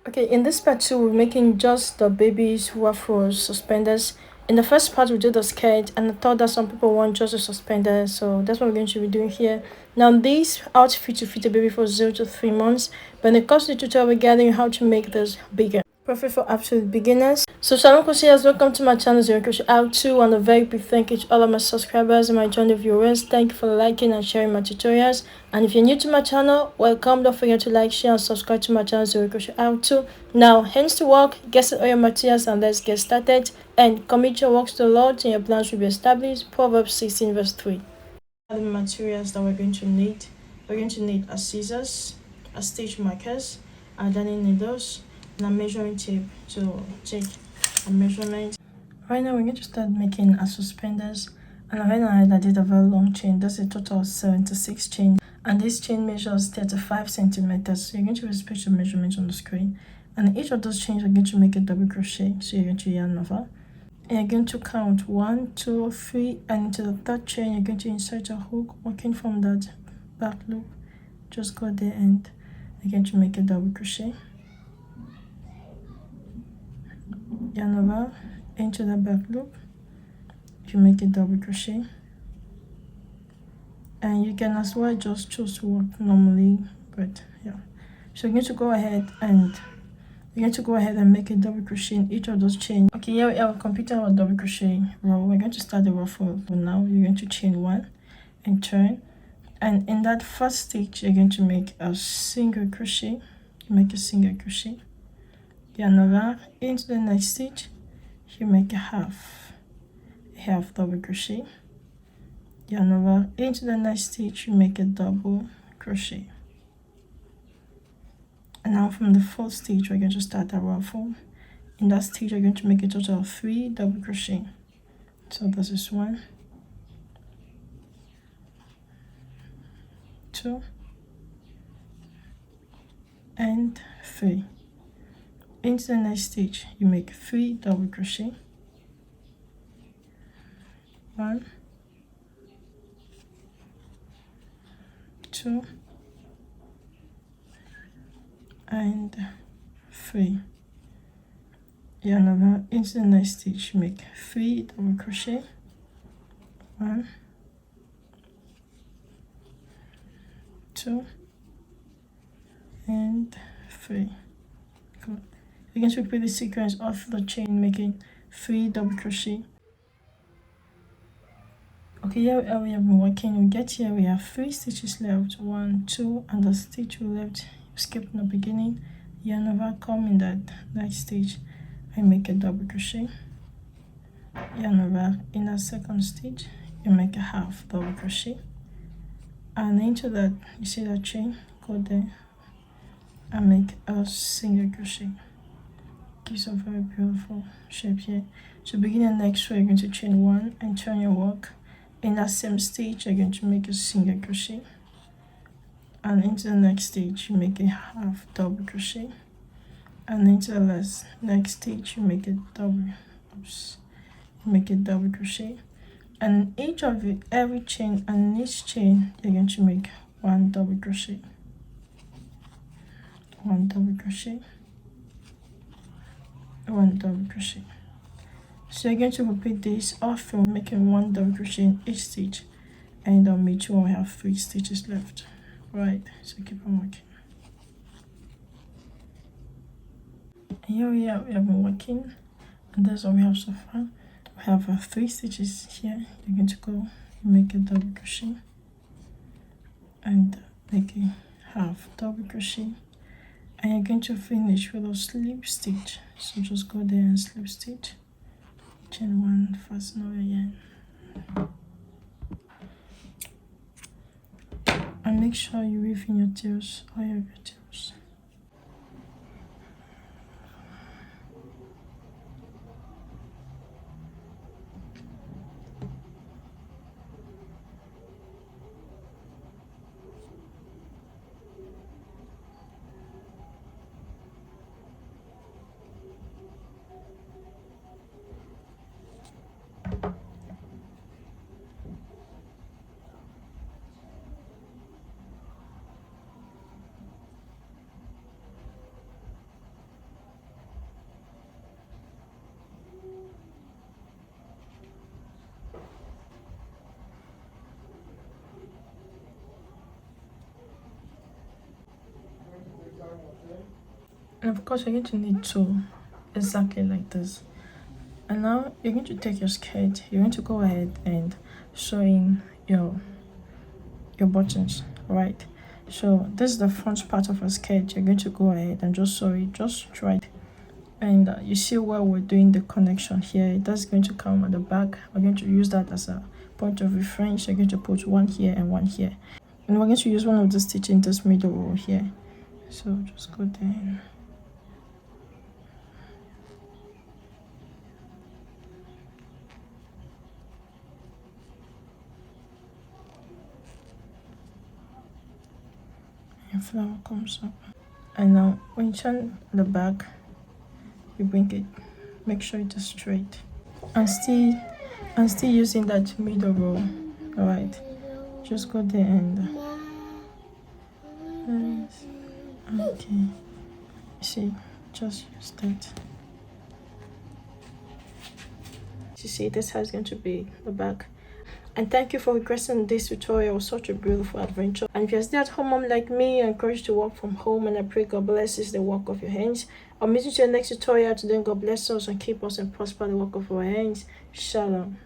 Okay, in this part two, we're making just the baby's ruffles suspenders. In the first part, we did the skirt, and I thought that some people want just a suspender, so that's what we're going to be doing here. Now, this outfit to fit a baby for 0 to 3 months, but in the course of the tutorial, we're getting how to make this bigger. Perfect for absolute beginners. So Shalom Crocheters, welcome to my channel Zero Crochet How To, and a very big thank you to all of my subscribers and my journal viewers. Thank you for liking and sharing my tutorials. And if you're new to my channel, welcome. Don't forget to like, share, and subscribe to my channel Zero Crochet How To. Now, hands to work, get set all your materials, and let's get started. And commit your works to the Lord, and your plans will be established. Proverbs 16 verse 3. The materials that we're going to need. We're going to need a scissors, a stitch markers, a darning needles, and a measuring tape to take a measurement. Right now we're going to start making our suspenders, and right now I did a very long chain. That's a total of 76 chains, and this chain measures 35 centimeters. So you're going to respect the measurements on the screen, and each of those chains are going to make a double crochet. So you're going to yarn over, and you're going to count 1, 2, 3, and into the third chain you're going to insert a hook working from that back loop. Just go there and you're going to make a double crochet, yarn over into the back loop, you make a double crochet, and you can as well just choose to work normally, but yeah. So you're going to go ahead and make a double crochet in each of those chains. Okay, here we have completed our double crochet row. We're going to start the ruffle. But now you're going to chain 1 and turn, and in that first stitch you're going to make a single crochet. You make a single crochet, yarn over into the next stitch, you make a half double crochet, yarn over into the next stitch, you make a double crochet. And now from the fourth stitch we're going to start a ruffle. In that stitch we're going to make a total of 3 double crochet. So this is 1, 2, and 3. Into the next stitch you make 3 double crochet, 1, 2, and 3. Yarn over into the next stitch, make 3 double crochet, 1, 2, and 3. Good. You're going to repeat the sequence of the chain, making 3 double crochet. Okay, here we have been working. We get here, we have 3 stitches left, 1, 2, and the stitch we left, skip in the beginning, yarn over, come in that next stitch and make a double crochet, yarn over in the second stitch, you make a half double crochet, and into that, you see that chain, go there and make a single crochet. Gives a very beautiful shape here. So begin the next row, you're going to chain 1 and turn your work. In that same stitch you're going to make a single crochet, and into the next stitch you make a half double crochet, and into the next stitch you make a double crochet, and each of it, every chain, and in each chain you're going to make 1 double crochet, 1 double crochet, 1 double crochet. So you're going to repeat this all through, making 1 double crochet in each stitch, and on each one we have 3 stitches left. Right, so keep on working. And here we have been working, and that's all we have so far. We have 3 stitches here. You're going to go make a double crochet and make a half double crochet, and you're going to finish with a slip stitch. So just go there and slip stitch, chain 1, fasten over again, and make sure you weave in your tails, all your tails. And of course, you're going to need two, exactly like this. And now you're going to take your skirt, you're going to go ahead and sew in your buttons, right? So this is the front part of a skirt. You're going to go ahead and just sew it just right. And you see where we're doing the connection here, that's going to come at the back. We're going to use that as a point of reference. You're going to put one here and one here, and we're going to use one of the stitch in this middle row here. So just go there and flower comes up. And now when you turn the back, you bring it, make sure it is straight, and still using that middle row. All right, just go there and okay, see, just use that. You see, this is how it's going to be the back. And thank you for requesting this tutorial. It was such a beautiful adventure. And if you're still at home mom like me, I encourage you to work from home, and I pray God blesses the work of your hands. I'll meet you to the next tutorial. Today, God bless us and keep us and prosper the work of our hands. Shalom.